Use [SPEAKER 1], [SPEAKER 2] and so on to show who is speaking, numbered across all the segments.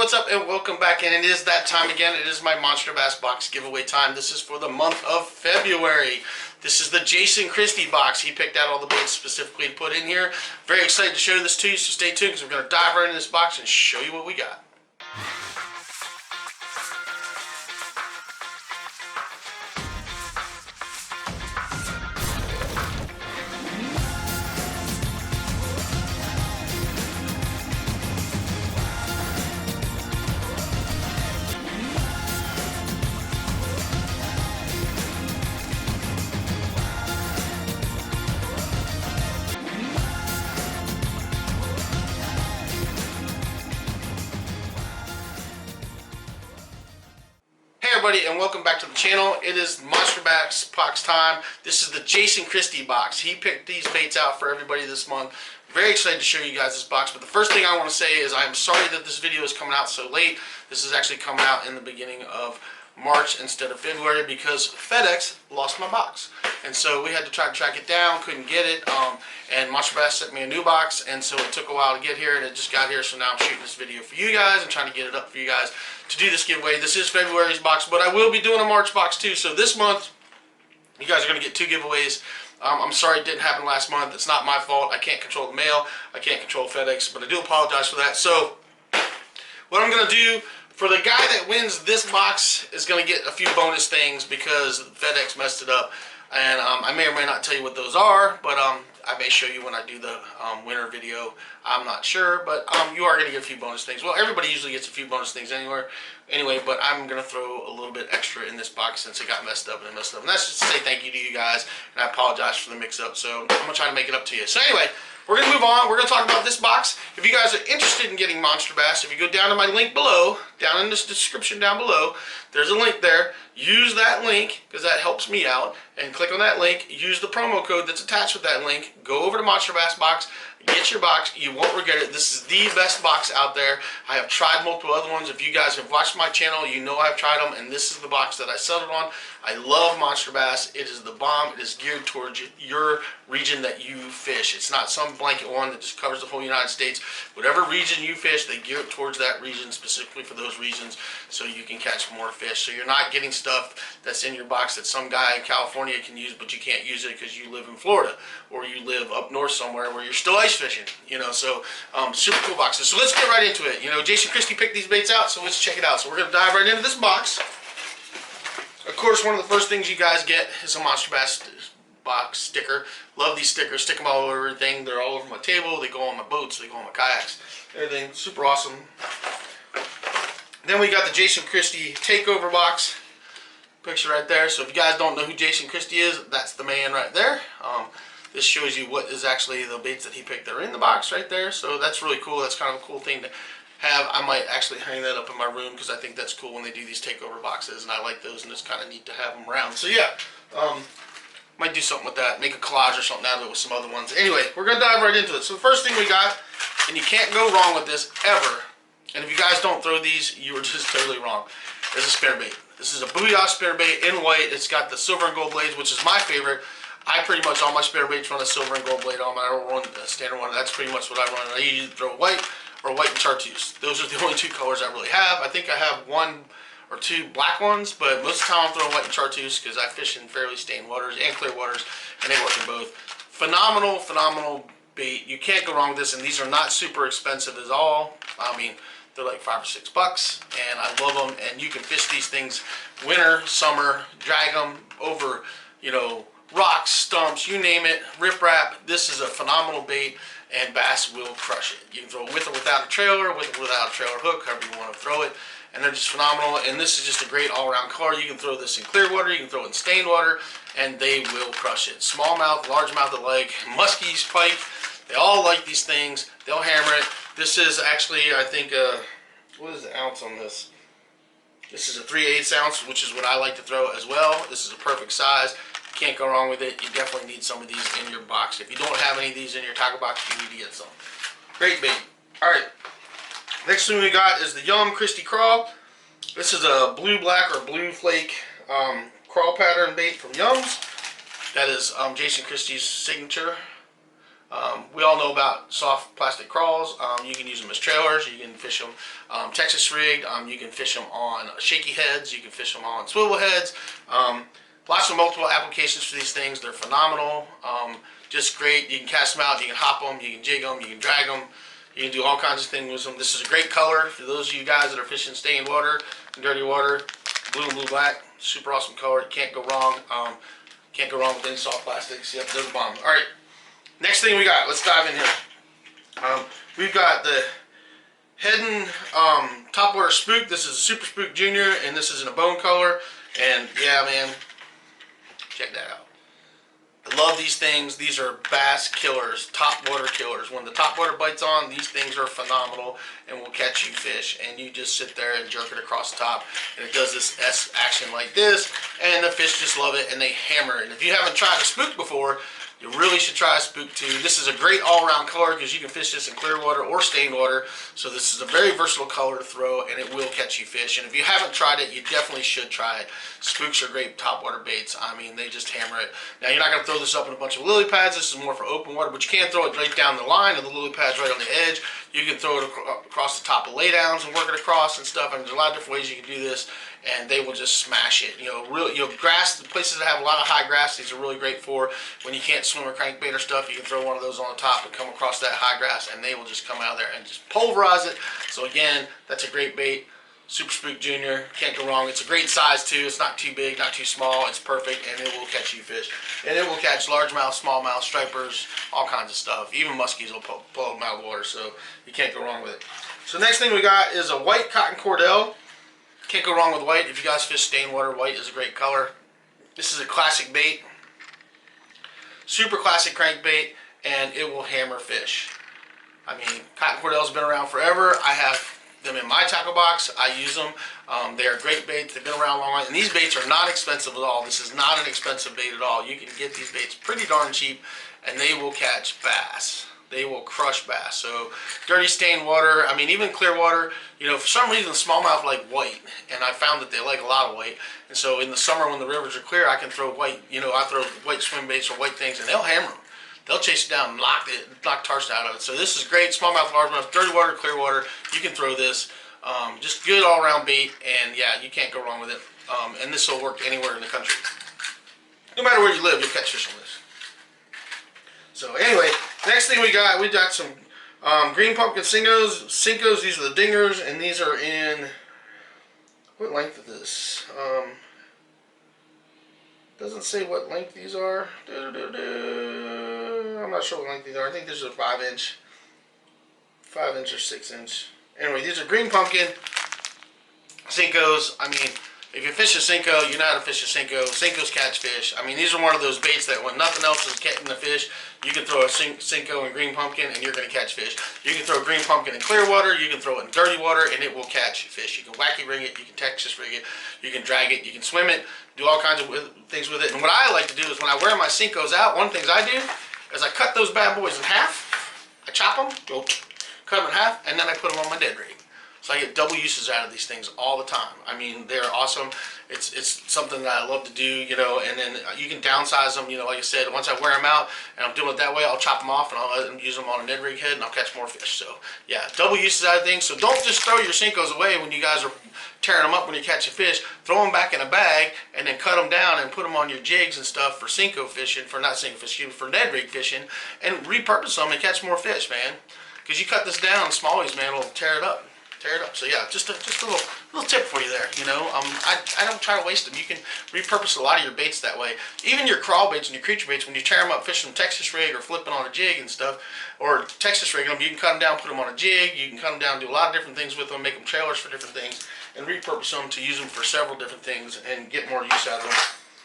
[SPEAKER 1] what's up, and welcome back. And it is that time again. It is my Monsterbass box giveaway time. This is for the month of February. This is the Jason Christie box. He picked out all the baits specifically to put in here. Very excited to show this to you, so stay tuned because we're going to dive right into this box and show you what we got. Everybody, and welcome back to the channel. It is Monsterbass box time. This is the Jason Christie box. He picked these baits out for everybody this month. Very excited to show you guys this box, but the first thing I want to say is I'm sorry that this video is coming out so late. This is actually coming out in the beginning of March instead of February because FedEx lost my box, and so we had to try to track it down, couldn't get it, and Monsterbass sent me a new box, and so it took a while to get here, and it just got here. So now I'm shooting this video for you guys and trying to get it up for you guys to do this giveaway. This is February's box, but I will be doing a March box too. So this month you guys are going to get two giveaways. I'm sorry it didn't happen last month. It's not my fault. I can't control the mail, I can't control FedEx, but I do apologize for that. So what I'm going to do for the guy that wins this box is going to get a few bonus things because FedEx messed it up. And I may or may not tell you what those are, but I may show you when I do the winner video. I'm not sure, but you are going to get a few bonus things. Well, everybody usually gets a few bonus things anyway, but I'm going to throw a little bit extra in this box since it got messed up and it messed up. And that's just to say thank you to you guys, and I apologize for the mix-up. So I'm going to try to make it up to you. So anyway, we're going to move on. We're going to talk about this box. If you guys are interested in getting Monsterbass, if you go down to my link below, down in this description down below, there's a link there. Use that link because that helps me out, and click on that link. Use the promo code that's attached with that link. Go over to Monsterbass box. Get your box. You won't regret it. This is the best box out there. I have tried multiple other ones. If you guys have watched my channel, you know I've tried them, and this is the box that I settled on. I love Monsterbass. It is the bomb. It is geared towards your region that you fish. It's not some blanket one that just covers the whole United States. Whatever region you fish, they gear it towards that region, specifically for those reasons, so you can catch more fish. So you're not getting stuff that's in your box that some guy in California can use, but you can't use it because you live in Florida or you live up north somewhere where you're still ice fishing, you know. So super cool boxes. So let's get right into it. You know, Jason Christie picked these baits out, so let's check it out. So we're going to dive right into this box. Of course, one of the first things you guys get is a Monsterbass box sticker. Love these stickers. Stick them all over everything. They're all over my table. They go on my boats. They go on my kayaks. Everything. Super awesome. Then we got the Jason Christie takeover box. Picture right there. So if you guys don't know who Jason Christie is, that's the man right there. This shows you what is actually the baits that he picked that are in the box right there. So that's really cool. That's kind of a cool thing to have. I might actually hang that up in my room because I think that's cool when they do these takeover boxes, and I like those, and it's kind of neat to have them around. So yeah, might do something with that, make a collage or something out of it with some other ones. Anyway, we're going to dive right into it. So the first thing we got, and you can't go wrong with this ever, and if you guys don't throw these, you are just totally wrong, is a spare bait. This is a Booyah spare bait in white. It's got the silver and gold blades, which is my favorite. I pretty much, all my spare baits run a silver and gold blade on them. I don't run a standard one. That's pretty much what I run. I usually throw white or white and chartreuse. Those are the only two colors I really have. I think I have one or two black ones, but most of the time I'm throwing white and chartreuse because I fish in fairly stained waters and clear waters, and they work in both. Phenomenal, phenomenal bait. You can't go wrong with this, and these are not super expensive at all. I mean, they're like $5 or $6, and I love them. And you can fish these things winter, summer, drag them over, you know, rocks, stumps, you name it, riprap. This is a phenomenal bait, and bass will crush it. You can throw it with or without a trailer, with or without a trailer hook, however you want to throw it, and they're just phenomenal. And this is just a great all-around color. You can throw this in clear water, you can throw it in stained water, and they will crush it. Smallmouth, largemouth alike, muskies, pike, they all like these things. They'll hammer it. This is actually, I think, what is the ounce on this? This is a 3/8 ounce, which is what I like to throw as well. This is a perfect size. You can't go wrong with it. You definitely need some of these in your box. If you don't have any of these in your tackle box, you need to get some. Great bait. Alright. Next thing we got is the Yum Christie Crawl. This is a blue black or blue flake crawl pattern bait from Yum's. That is Jason Christie's signature We all know about soft plastic crawls. You can use them as trailers. You can fish them Texas rigged. You can fish them on shaky heads. You can fish them on swivel heads. Lots of multiple applications for these things. They're phenomenal. Just great. You can cast them out. You can hop them. You can jig them. You can drag them. You can do all kinds of things with them. This is a great color for those of you guys that are fishing stained water, dirty water, blue and blue black. Super awesome color. Can't go wrong. Can't go wrong with any soft plastics. Yep, they're the bomb. All right. Next thing we got. Let's dive in here. We've got the Heddon Topwater Spook. This is a Super Spook Junior, and this is in a bone color. And yeah, man, check that out. I love these things. These are bass killers, top water killers. When the top water bites on, these things are phenomenal and will catch you fish. And you just sit there and jerk it across the top, and it does this S action like this, and the fish just love it and they hammer it. And if you haven't tried a spook before, you really should try a spook too. This is a great all-around color because you can fish this in clear water or stained water. So this is a very versatile color to throw, and it will catch you fish. And if you haven't tried it, you definitely should try it. Spooks are great topwater baits. I mean, they just hammer it. Now, you're not going to throw this up in a bunch of lily pads. This is more for open water, but you can throw it right down the line of the lily pads right on the edge. You can throw it across the top of laydowns and work it across and stuff. And there's a lot of different ways you can do this, and they will just smash it. Grass, the places that have a lot of high grass, these are really great for. When you can't swim or crankbait or stuff, you can throw one of those on the top and come across that high grass, and they will just come out there and just pulverize it. So again, that's a great bait. Super Spook Junior, can't go wrong. It's a great size too. It's not too big, not too small. It's perfect, and it will catch you fish. And it will catch largemouth, smallmouth, stripers, all kinds of stuff. Even muskies will pull them out of the water, so you can't go wrong with it. So next thing we got is a white cotton Cordell. Can't go wrong with white. If you guys fish stained water, white is a great color. This is a classic bait. Super classic crankbait, and it will hammer fish. I mean, cotton Cordell's been around forever. I have them in my tackle box. I use them. They are great baits. They've been around long, and these baits are not expensive at all. This is not an expensive bait at all. You can get these baits pretty darn cheap, and they will catch bass. They will crush bass. So dirty stained water, I mean, even clear water, for some reason smallmouth like white, and I found that they like a lot of white. And so in the summer when the rivers are clear, I can throw white, I throw white swim baits or white things, and they'll hammer them. They'll chase it down and knock tarts out of it. So this is great. Smallmouth, largemouth, dirty water, clear water. You can throw this. Just good all-around bait, and yeah, you can't go wrong with it. And this will work anywhere in the country. No matter where you live, you'll catch fish on this. So anyway, next thing we got some green pumpkin Cincos. These are the dingers, and these are in, what length is this? Doesn't say what length these are. I'm not sure what length these are. I think these are 5-inch. 5-inch or 6-inch. Anyway, these are green pumpkin Cincos. I mean, if you fish a Cinco, you know how to fish a Cinco. Cincos catch fish. I mean, these are one of those baits that when nothing else is catching the fish, you can throw a Cinco in green pumpkin and you're going to catch fish. You can throw green pumpkin in clear water, you can throw it in dirty water, and it will catch fish. You can wacky rig it, you can Texas rig it, you can drag it, you can swim it, do all kinds of things with it. And what I like to do is when I wear my Cincos out, one of the things I do is I cut those bad boys in half. I chop them, cut them in half, and then I put them on my dead rig. So I get double uses out of these things all the time. I mean, they're awesome. It's something that I love to do, and then you can downsize them, like I said, once I wear them out and I'm doing it that way, I'll chop them off and I'll let them use them on a Ned rig head and I'll catch more fish. So yeah, double uses out of things. So don't just throw your Cincos away when you guys are tearing them up when you catch a fish. Throw them back in a bag and then cut them down and put them on your jigs and stuff for Cinco fishing, for Ned rig fishing, and repurpose them and catch more fish, man. Because you cut this down, smallies, man, will tear it up. So yeah, just a little tip for you there. I don't try to waste them. You can repurpose a lot of your baits that way. Even your crawl baits and your creature baits, when you tear them up fishing Texas rig or flipping on a jig and stuff, or Texas rigging them, you can cut them down, put them on a jig. You can cut them down, do a lot of different things with them, make them trailers for different things, and repurpose them to use them for several different things and get more use out of them.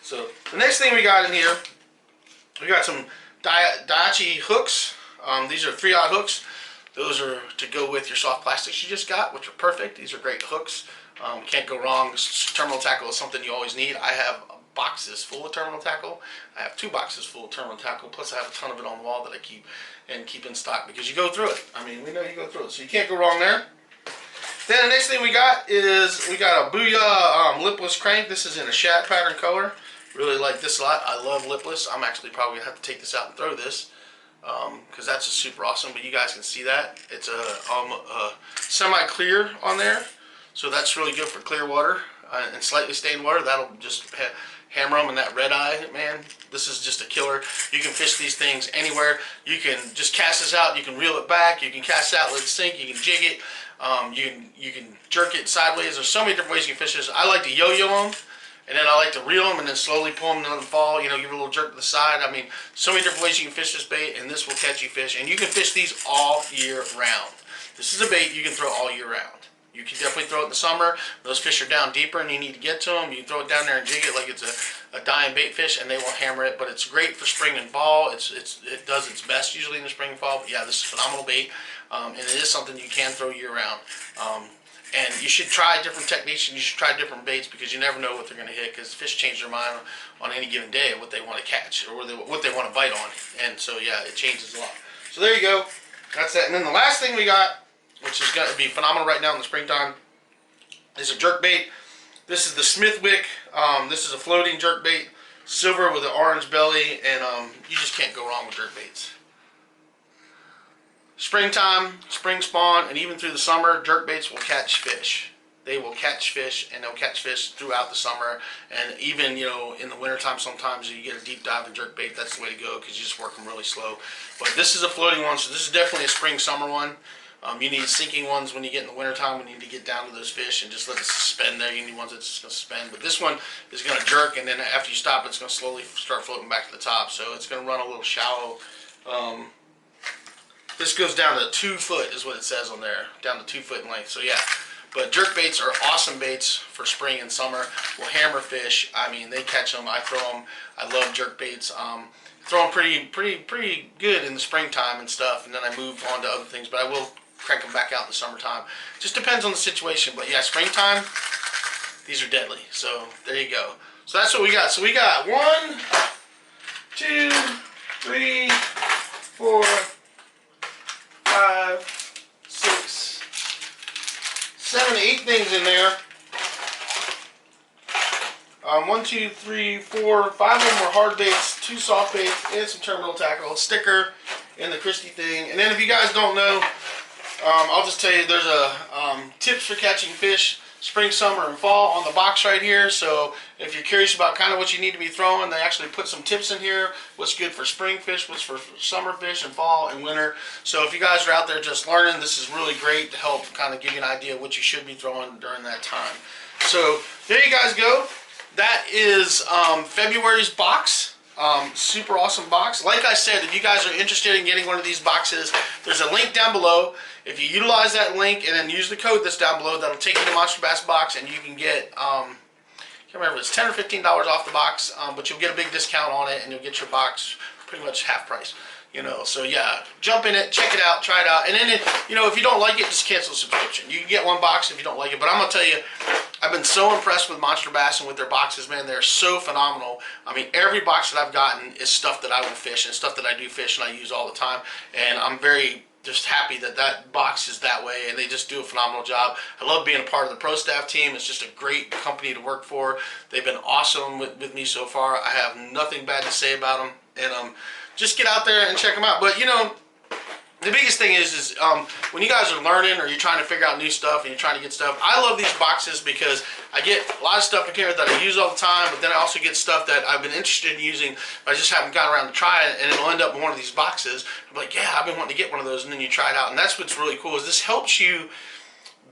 [SPEAKER 1] So the next thing we got in here, we got some Dotty Hooks. These are 3/0 hooks. Those are to go with your soft plastics you just got, which are perfect. These are great hooks. Can't go wrong. Terminal tackle is something you always need. I have boxes full of terminal tackle. I have 2 boxes full of terminal tackle, plus I have a ton of it on the wall that I keep in stock because you go through it. I mean, we know you go through it, so you can't go wrong there. Then the next thing we got is a Booyah Lipless Crank. This is in a shad pattern color. Really like this a lot. I love lipless. I'm actually probably going to have to take this out and throw this. because that's a super awesome. But you guys can see that it's a semi-clear on there, so that's really good for clear water and slightly stained water. That'll just hammer them in that red eye, man. This is just a killer. You can fish these things anywhere. You can just cast this out. You can reel it back. You can cast it out, let it sink. You can jig it. You can jerk it sideways. There's so many different ways you can fish this. I like to yo-yo them, and then I like to reel them and then slowly pull them and let them fall. You know, give it a little jerk to the side. I mean, so many different ways you can fish this bait, and this will catch you fish. And you can fish these all year round. This is a bait you can throw all year round. You can definitely throw it in the summer. Those fish are down deeper and you need to get to them. You can throw it down there and jig it like it's a dying bait fish, and they will hammer it. But it's great for spring and fall. It does its best usually in the spring and fall. But yeah, this is phenomenal bait, and it is something you can throw year round. And you should try different techniques and you should try different baits, because you never know what they're going to hit, because fish change their mind on any given day of what they want to catch or what they want to bite on. And so yeah, it changes a lot. So there you go. That's that. And then the last thing we got, which is going to be phenomenal right now in the springtime, is a jerk bait. This is the Smithwick. This is a floating jerk bait, silver with an orange belly, and you just can't go wrong with jerk baits. Springtime, spring spawn, and even through the summer, jerk baits will catch fish. They will catch fish, and they'll catch fish throughout the summer, and even, you know, in the wintertime sometimes you get a deep dive in jerk bait. That's the way to go, because you just work them really slow. But this is a floating one, so this is definitely a spring summer one. You need sinking ones when you get in the wintertime, when you need to get down to those fish and just let it suspend there. You need ones that's just going to suspend. But this one is going to jerk, and then after you stop, it's going to slowly start floating back to the top. So it's going to run a little shallow. This goes down to 2 foot is what it says on there, down to 2 foot in length. So yeah, but jerk baits are awesome baits for spring and summer. Will hammer fish. I mean, they catch them. I throw them. I love jerk baits. Throw them pretty good in the springtime and stuff, and then I move on to other things. But I will crank them back out in the summertime. Just depends on the situation. But yeah, springtime, these are deadly. So there you go. So that's what we got. So we got 1, 2, 3, 4, 5, 6, 7, 8 things in there. 1, 2, 3, 4, 5 of them were hard baits, 2 soft baits, and some terminal tackle, a sticker, and the Christie thing. And then if you guys don't know, I'll just tell you there's a tips for catching fish spring, summer, and fall on the box right here. So if you're curious about kind of what you need to be throwing, they actually put some tips in here. What's good for spring fish, what's for summer fish, and fall and winter. So if you guys are out there just learning, this is really great to help kind of give you an idea of what you should be throwing during that time. So there you guys go. That is February's box. Super awesome box. Like I said, if you guys are interested in getting one of these boxes, there's a link down below. If you utilize that link and then use the code that's down below, that'll take you to Monsterbass box, and you can get, I can't remember, it's $10 or $15 off the box, but you'll get a big discount on it, and you'll get your box pretty much half price. You know, so yeah, jump in it, check it out, try it out, and then, you know, if you don't like it, just cancel the subscription. You can get 1 box if you don't like it, but I'm going to tell you, I've been so impressed with Monsterbass and with their boxes, man. They're so phenomenal. I mean, every box that I've gotten is stuff that I will fish and stuff that I do fish and I use all the time, and I'm very just happy that that box is that way, and they just do a phenomenal job. I love being a part of the pro staff team. It's just a great company to work for. They've been awesome with me so far. I have nothing bad to say about them, and just get out there and check them out. But you know, the biggest thing is when you guys are learning or you're trying to figure out new stuff and you're trying to get stuff, I love these boxes because I get a lot of stuff in here that I use all the time, but then I also get stuff that I've been interested in using, but I just haven't gotten around to try it, and it'll end up in one of these boxes. I'm like, yeah, I've been wanting to get one of those, and then you try it out. And that's what's really cool, is this helps you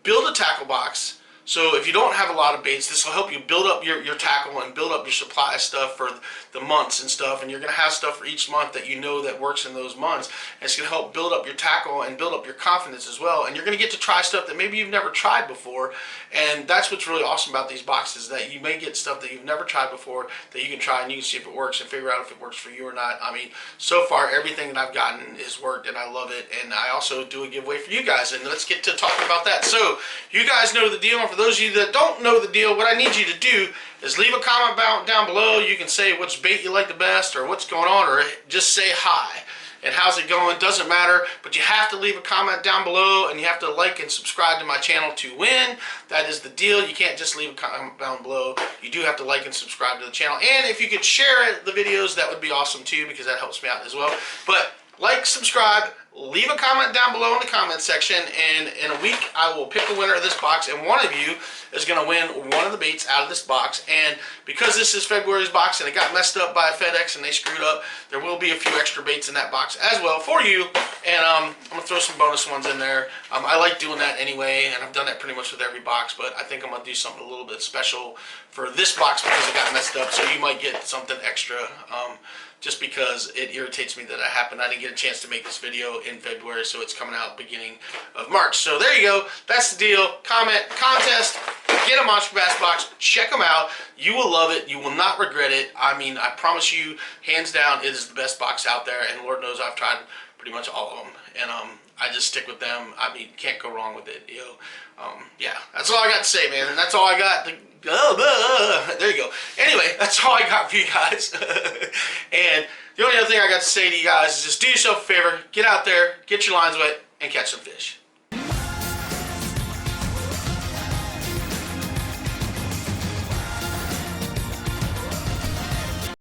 [SPEAKER 1] build a tackle box. So if you don't have a lot of baits, this will help you build up your tackle and build up your supply of stuff for the months and stuff. And you're going to have stuff for each month that you know that works in those months. And it's going to help build up your tackle and build up your confidence as well. And you're going to get to try stuff that maybe you've never tried before. And that's what's really awesome about these boxes, that you may get stuff that you've never tried before that you can try, and you can see if it works and figure out if it works for you or not. I mean, so far everything that I've gotten has worked, and I love it. And I also do a giveaway for you guys, and let's get to talking about that. So you guys know the deal, and for those of you that don't know the deal, what I need you to do is leave a comment down below. You can say which bait you like the best, or what's going on, or just say hi and how's it going. Doesn't matter, but you have to leave a comment down below, and you have to like and subscribe to my channel to win. That is the deal. You can't just leave a comment down below. You do have to like and subscribe to the channel, and if you could share the videos, that would be awesome too, because that helps me out as well. But like, subscribe, leave a comment down below in the comment section, and in a week I will pick the winner of this box, and one of you is going to win one of the baits out of this box. And because this is February's box and it got messed up by FedEx and they screwed up, there will be a few extra baits in that box as well for you, and I'm going to throw some bonus ones in there. I like doing that anyway, and I've done that pretty much with every box, but I think I'm going to do something a little bit special for this box because it got messed up, so you might get something extra. Just because it irritates me that I didn't get a chance to make this video in February, so it's coming out beginning of March. So there you go. That's the deal. Comment, contest, get a Monsterbass box. Check them out. You will love it. You will not regret it. I mean, I promise you, hands down, it is the best box out there, and Lord knows I've tried pretty much all of them. And I just stick with them. I mean, can't go wrong with it. Yeah, that's all I got to say, man. And that's all I got. There you go. Anyway, that's all I got for you guys. And the only other thing I got to say to you guys is just do yourself a favor, get out there, get your lines wet, and catch some fish.